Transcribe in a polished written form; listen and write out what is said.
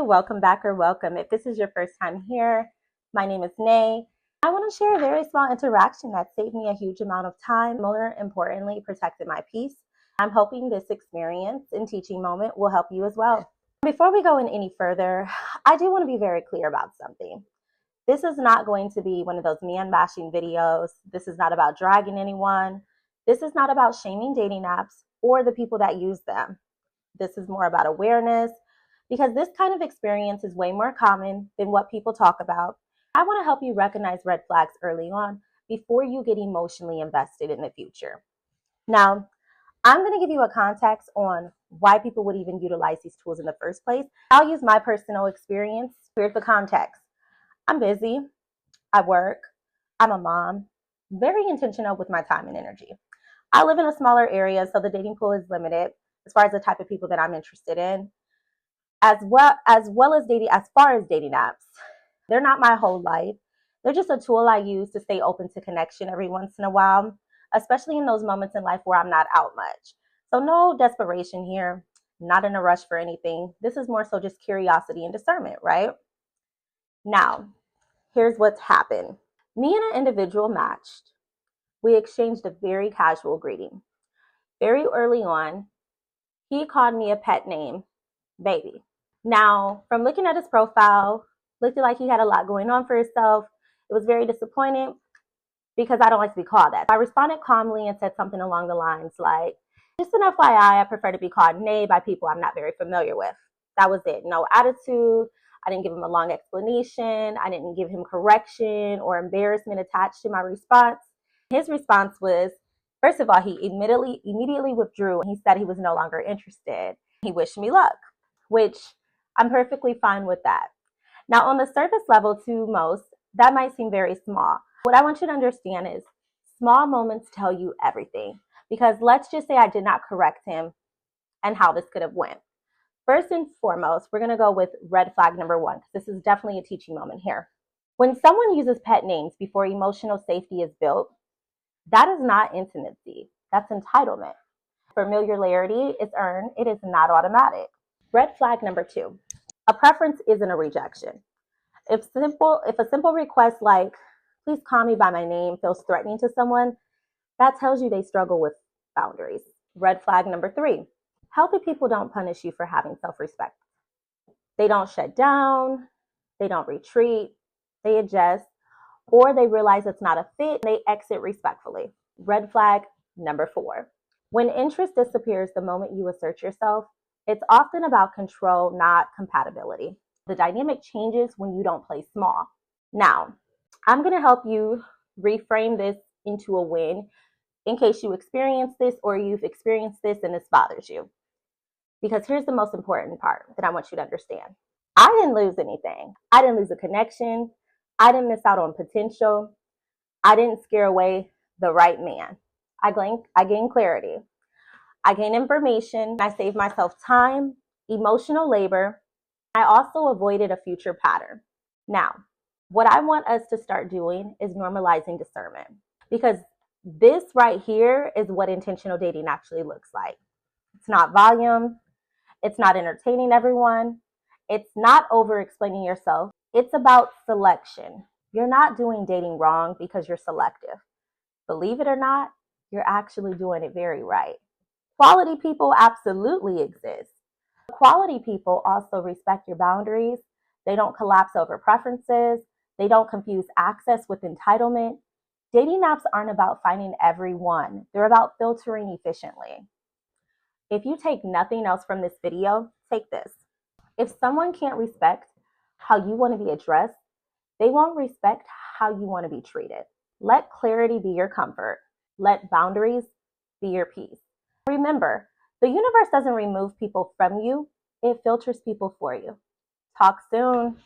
Welcome back or welcome. If this is your first time here, my name is Nay. I want to share a very small interaction that saved me a huge amount of time, more importantly, protected my peace. I'm hoping this experience and teaching moment will help you as well. Before we go in any further, I do want to be very clear about something. This is not going to be one of those man bashing videos. This is not about dragging anyone. This is not about shaming dating apps or the people that use them. This is more about awareness, because this kind of experience is way more common than what people talk about. I want to help you recognize red flags early on before you get emotionally invested in the future. Now, I'm going to give you a context on why people would even utilize these tools in the first place. I'll use my personal experience. Here's the context. I'm busy. I work. I'm a mom. Very intentional with my time and energy. I live in a smaller area, so the dating pool is limited as far as the type of people that I'm interested in, as well as dating apps. They're not my whole life. They're just a tool I use to stay open to connection every once in a while, especially in those moments in life where I'm not out much. So no desperation here, not in a rush for anything. This is more so just curiosity and discernment, right? Now, here's what's happened. Me and an individual matched. We exchanged a very casual greeting. Very early on, he called me a pet name, Baby. Now, from looking at his profile, looked like he had a lot going on for himself. It was very disappointing because I don't like to be called that. I responded calmly and said something along the lines like, just an FYI, I prefer to be called Nay by people I'm not very familiar with. That was it. No attitude. I didn't give him a long explanation. I didn't give him correction or embarrassment attached to my response. His response was, first of all, he immediately withdrew and he said he was no longer interested. He wished me luck, which I'm perfectly fine with that. Now, on the surface level, to most, that might seem very small. What I want you to understand is small moments tell you everything. Because let's just say I did not correct him and how this could have went. First and foremost, we're going to go with red flag number one, because this is definitely a teaching moment here. When someone uses pet names before emotional safety is built, that is not intimacy. That's entitlement. Familiarity is earned. It is not automatic. Red flag number two. A preference isn't a rejection. If a simple request like, please call me by my name, feels threatening to someone, that tells you they struggle with boundaries. Red flag number three. Healthy people don't punish you for having self-respect. They don't shut down. They don't retreat. They adjust, or they realize it's not a fit. They exit respectfully. Red flag number four. When interest disappears the moment you assert yourself, it's often about control, not compatibility. The dynamic changes when you don't play small. Now, I'm going to help you reframe this into a win in case you experience this or you've experienced this and this bothers you. Because here's the most important part that I want you to understand. I didn't lose anything. I didn't lose a connection. I didn't miss out on potential. I didn't scare away the right man. I gained clarity. I gained information. I saved myself time, emotional labor. I also avoided a future pattern. Now, what I want us to start doing is normalizing discernment, because this right here is what intentional dating actually looks like. It's not volume. It's not entertaining everyone. It's not over explaining yourself. It's about selection. You're not doing dating wrong because you're selective. Believe it or not, you're actually doing it very right. Quality people absolutely exist. Quality people also respect your boundaries. They don't collapse over preferences. They don't confuse access with entitlement. Dating apps aren't about finding everyone. They're about filtering efficiently. If you take nothing else from this video, take this. If someone can't respect how you want to be addressed, they won't respect how you want to be treated. Let clarity be your comfort. Let boundaries be your peace. Remember, the universe doesn't remove people from you. It filters people for you. Talk soon.